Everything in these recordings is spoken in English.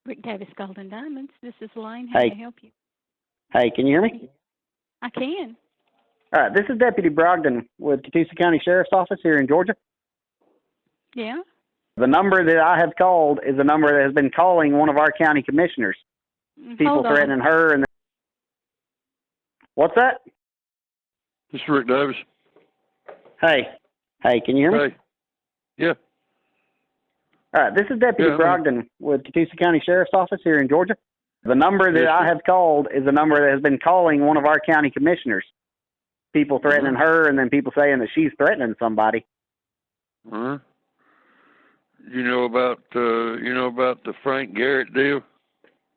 Rick Davis Golden Diamonds. This is Lane. How may I Hey, help you? hey, can you hear me? I can. All right, this is Deputy Brogdon with Catoosa County Sheriff's Office here in Georgia. Yeah? The number that I have called is a number that has been calling one of our county commissioners. People Hold on. threatening her and what's that? This is Rick Davis. Hey, can you hear me? Hey. Yeah. All right, this is Deputy Brogdon with Catoosa County Sheriff's Office here in Georgia. The number that I have called is a number that has been calling one of our county commissioners. People threatening her and then people saying that she's threatening somebody. Uh-huh. You know about the Frank Garrett deal?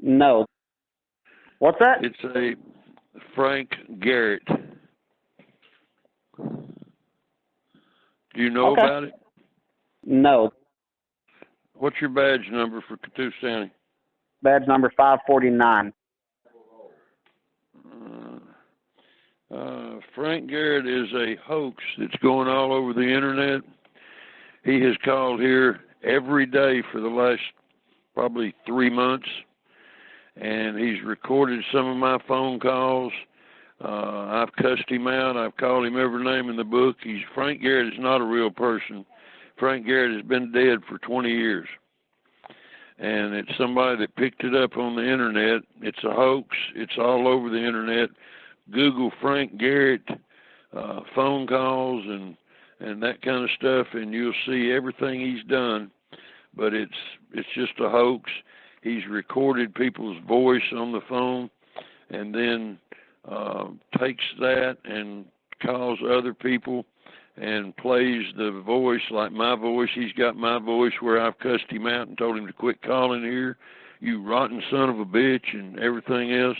No. What's that? It's a Frank Garrett. Do you know about it? No. What's your badge number for Catoosa County? Badge number 549. Frank Garrett is a hoax that's going all over the internet. He has called here every day for the last probably 3 months, and he's recorded some of my phone calls. I've cussed him out. I've called him every name in the book. Frank Garrett is not a real person. Frank Garrett has been dead for 20 years. And it's somebody that picked it up on the internet. It's a hoax. It's all over the internet. Google Frank Garrett phone calls and that kind of stuff, and you'll see everything he's done. But it's just a hoax. He's recorded people's voice on the phone and then takes that and calls other people and plays the voice like my voice. He's got my voice where I've cussed him out and told him to quit calling here, you rotten son of a bitch, and everything else.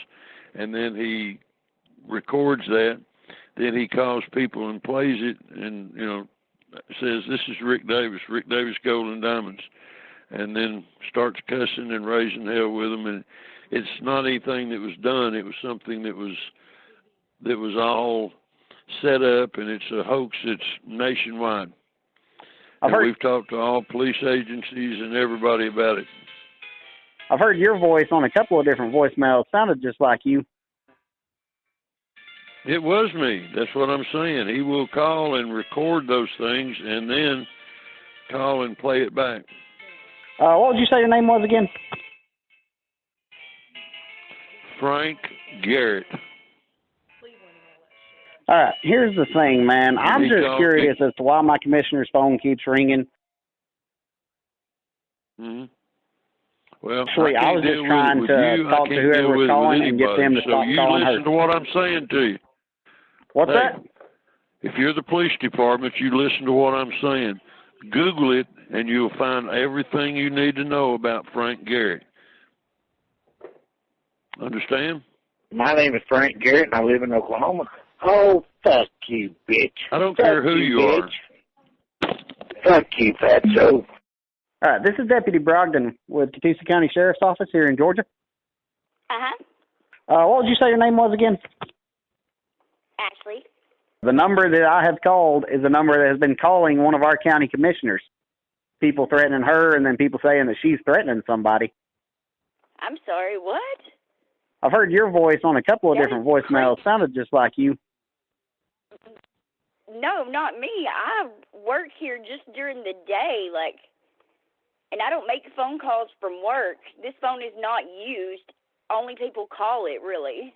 And then he records that. Then he calls people and plays it and, says, this is Rick Davis Golden Diamonds. And then starts cussing and raising hell with them. And it's not anything that was done. It was something that was all set up, and it's a hoax that's nationwide. We've talked to all police agencies and everybody about it. I've heard your voice on a couple of different voicemails. Sounded just like you. It was me. That's what I'm saying. He will call and record those things and then call and play it back. What would you say your name was again? Frank Garrett. All right, here's the thing, man. I'm just curious as to why my commissioner's phone keeps ringing. Mm-hmm. Well, actually, I was just trying to talk to whoever was calling and get them to stop calling her. So you listen to what I'm saying to you. What's that? If you're the police department, you listen to what I'm saying. Google it, and you'll find everything you need to know about Frank Garrett. Understand? My name is Frank Garrett, and I live in Oklahoma. Oh, fuck you, bitch. I don't care who you are. Fuck you, fatso. All right, this is Deputy Brogdon with Catoosa County Sheriff's Office here in Georgia. Uh-huh. What would you say your name was again? Ashley. The number that I have called is a number that has been calling one of our county commissioners. People threatening her and then people saying that she's threatening somebody. I'm sorry, what? I've heard your voice on a couple of different voicemails. Sounded just like you. No, not me. I work here just during the day, and I don't make phone calls from work. This phone is not used. Only people call it, really.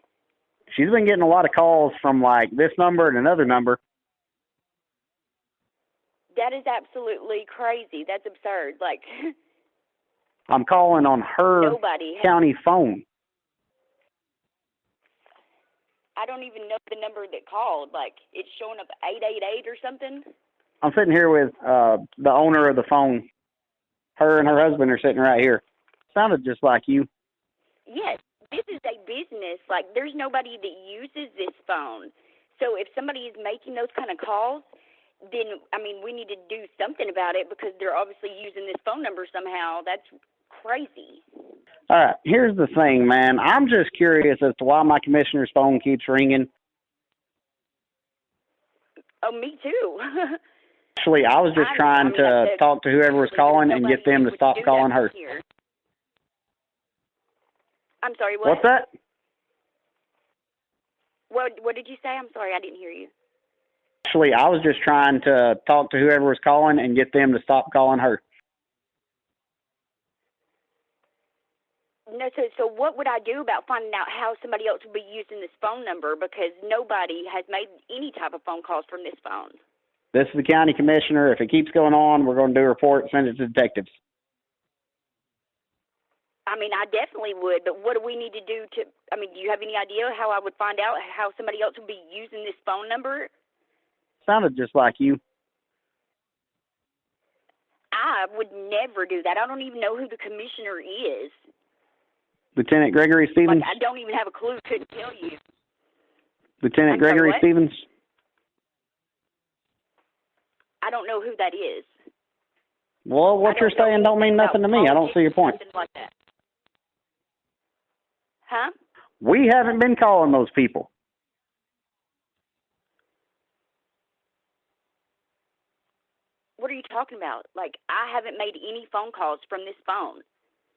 She's been getting a lot of calls from, this number and another number. That is absolutely crazy. That's absurd. I'm calling on her county phone. I don't even know the number that called. It's showing up 888 or something. I'm sitting here with the owner of the phone. Her and her husband are sitting right here. Sounded just like you. Yes, this is a business. There's nobody that uses this phone. So if somebody is making those kind of calls, then, we need to do something about it because they're obviously using this phone number somehow. That's crazy. All right, here's the thing, man. I'm just curious as to why my commissioner's phone keeps ringing. Oh, me too. Actually, I was just trying to talk to whoever was calling and get them to stop calling her. I'm sorry, what? What's that? What did you say? I'm sorry, I didn't hear you. Actually, I was just trying to talk to whoever was calling and get them to stop calling her. No, so what would I do about finding out how somebody else would be using this phone number? Because nobody has made any type of phone calls from this phone. This is the county commissioner. If it keeps going on, we're going to do a report and send it to detectives. I mean, I definitely would, but what do we need to do to, I mean, do you have any idea how I would find out how somebody else would be using this phone number? Sounded just like you. I would never do that. I don't even know who the commissioner is. Lieutenant Gregory Stevens? Like, I don't even have a clue. Couldn't tell you. Lieutenant Gregory Stevens? I don't know who that is. Well, what you're saying don't mean nothing to me. I don't see your point. Something like that. Huh? We haven't been calling those people. What are you talking about? Like, I haven't made any phone calls from this phone.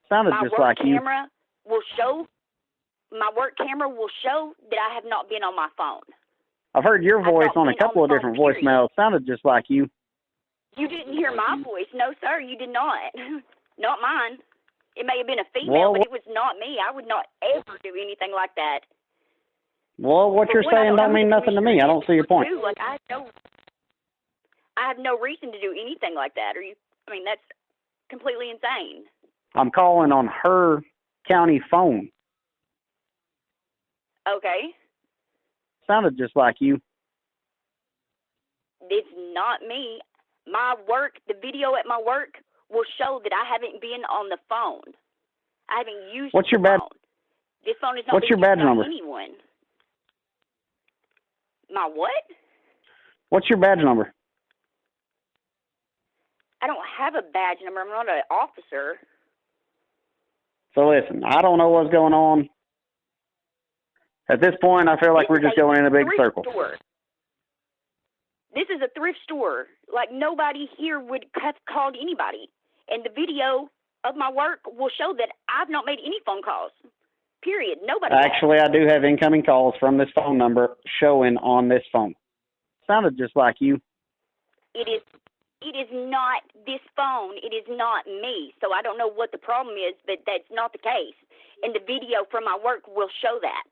Sounded My just work like you. camera will show. My work camera will show that I have not been on my phone. I've heard your voice on a been couple on of the different phone, period. voicemails. Sounded just like you. You didn't hear my voice. No, sir, you did not. Not mine. It may have been a female, but it was not me. I would not ever do anything like that. Well, what you're saying don't mean nothing to me. I don't see your point. Like, I have no reason to do anything like that. I mean, that's completely insane. I'm calling on her county phone. Okay. Sounded just like you. It's not me. My work, the video at my work will show that I haven't been on the phone. I haven't used What's your the badge? phone. This phone is not What's your being badge used by number? anyone. My what? What's your badge number? I don't have a badge number. I'm not an officer. So listen, I don't know what's going on. At this point, I feel like we're just going in a big circle. This is a thrift store. Like, nobody here would have called anybody. And the video of my work will show that I've not made any phone calls. Period. Nobody Actually, I do have incoming calls from this phone number showing on this phone. Sounded just like you. It is not this phone. It is not me. So I don't know what the problem is, but that's not the case. And the video from my work will show that.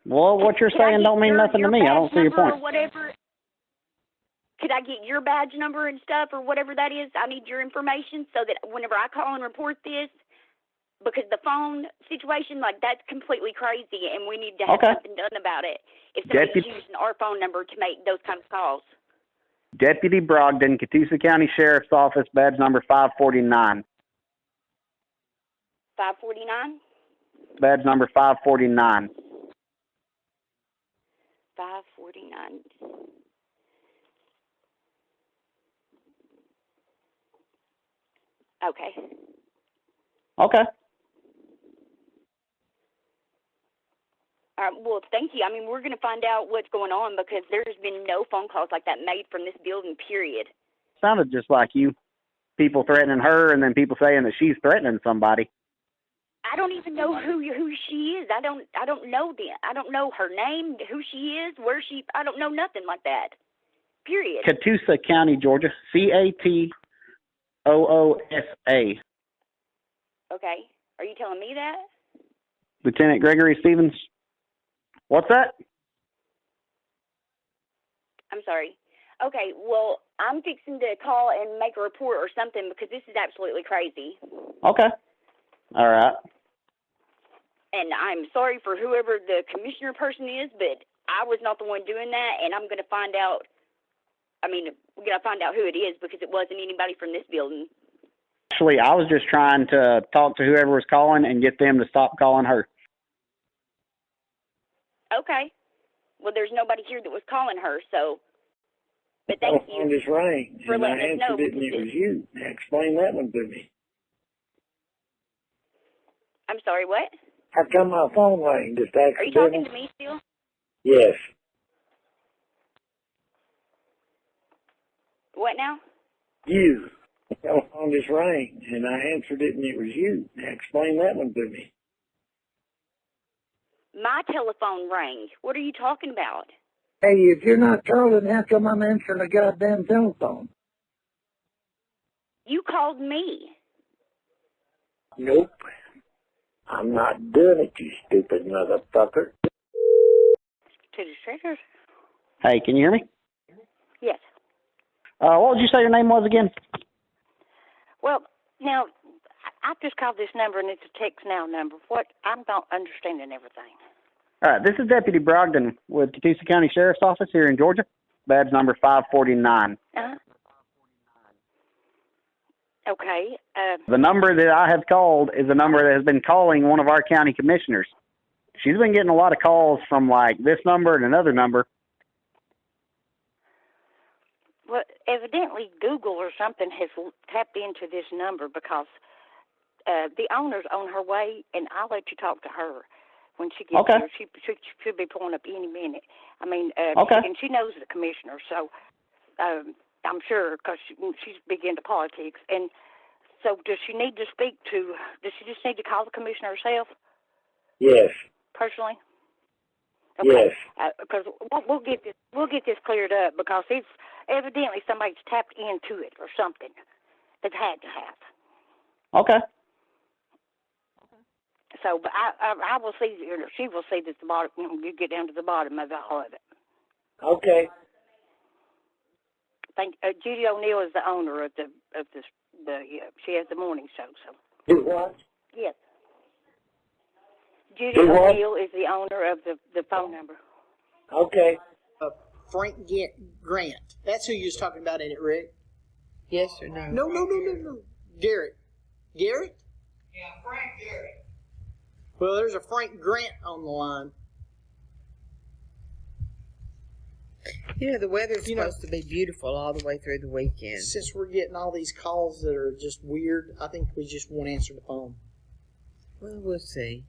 Well, what you're saying don't mean nothing to me. I don't see your point. Or whatever. Could I get your badge number and stuff or whatever that is? I need your information so that whenever I call and report this, because the phone situation, like, that's completely crazy, and we need to have something done about it. If somebody's using our phone number to make those kind of calls. Deputy Brogdon, Catoosa County Sheriff's Office, badge number 549. 549? Badge number 549. 549. Okay. Okay. Well, thank you. I mean, we're going to find out what's going on because there's been no phone calls like that made from this building, period. Sounded just like you. People threatening her and then people saying that she's threatening somebody. I don't even know who she is. I don't know them. I don't know her name, who she is, where she. I don't know nothing like that. Period. Catoosa County, Georgia. CATOOSA. Okay. Are you telling me that? Lieutenant Gregory Stevens. What's that? I'm sorry. Okay, well, I'm fixing to call and make a report or something because this is absolutely crazy. Okay. All right. And I'm sorry for whoever the commissioner person is, but I was not the one doing that, and I'm going to find out. I mean, we're going to find out who it is because it wasn't anybody from this building. Actually, I was just trying to talk to whoever was calling and get them to stop calling her. Okay. Well, there's nobody here that was calling her, so. But thank you. Just rang, for and I letting us know. answered it, and it was you. Explain that one to me. I'm sorry, what? How come my phone rang? Just accidentally? Are you talking to me still? Yes. What now? You. The phone just rang, and I answered it, and it was you. Explain that one to me. My telephone rang. What are you talking about? Hey, if you're not calling, how come I'm answering the goddamn telephone? You called me. Nope. I'm not doing it, you stupid motherfucker. To the traders? Hey, can you hear me? Yes. What would you say your name was again? Well, now, I just called this number, and it's a text now number. What? I'm not understanding everything. All right, this is Deputy Brogdon with Catoosa County Sheriff's Office here in Georgia. Badge number 549. Uh-huh. Okay. The number that I have called is a number that has been calling one of our county commissioners. She's been getting a lot of calls from, like, this number and another number. Well, evidently Google or something has tapped into this number because the owner's on her way, and I'll let you talk to her when she gets Okay. here. She should be pulling up any minute. I mean, Okay. and she knows the commissioner, so I'm sure because she's big into politics. And so does she need to does she just need to call the commissioner herself? Yes. Personally? Okay. Yes. Because we'll get this cleared up because it's evidently somebody's tapped into it or something that had to have. Okay. So, but I will see, or she will see that the bottom. You get down to the bottom of all of it. Okay. Judy O'Neill is the owner of the she has the morning show. So. Do what? Yes. Judy Do what? O'Neill is the owner of the phone number. Okay. Frank Grant. That's who you was talking about, ain't it, Rick? Yes or no? No. Garrett. Garrett? Yeah, Frank Garrett. Well, there's a Frank Grant on the line. You know, the weather's supposed to be beautiful all the way through the weekend. Since we're getting all these calls that are just weird, I think we just won't answer the phone. Well, we'll see.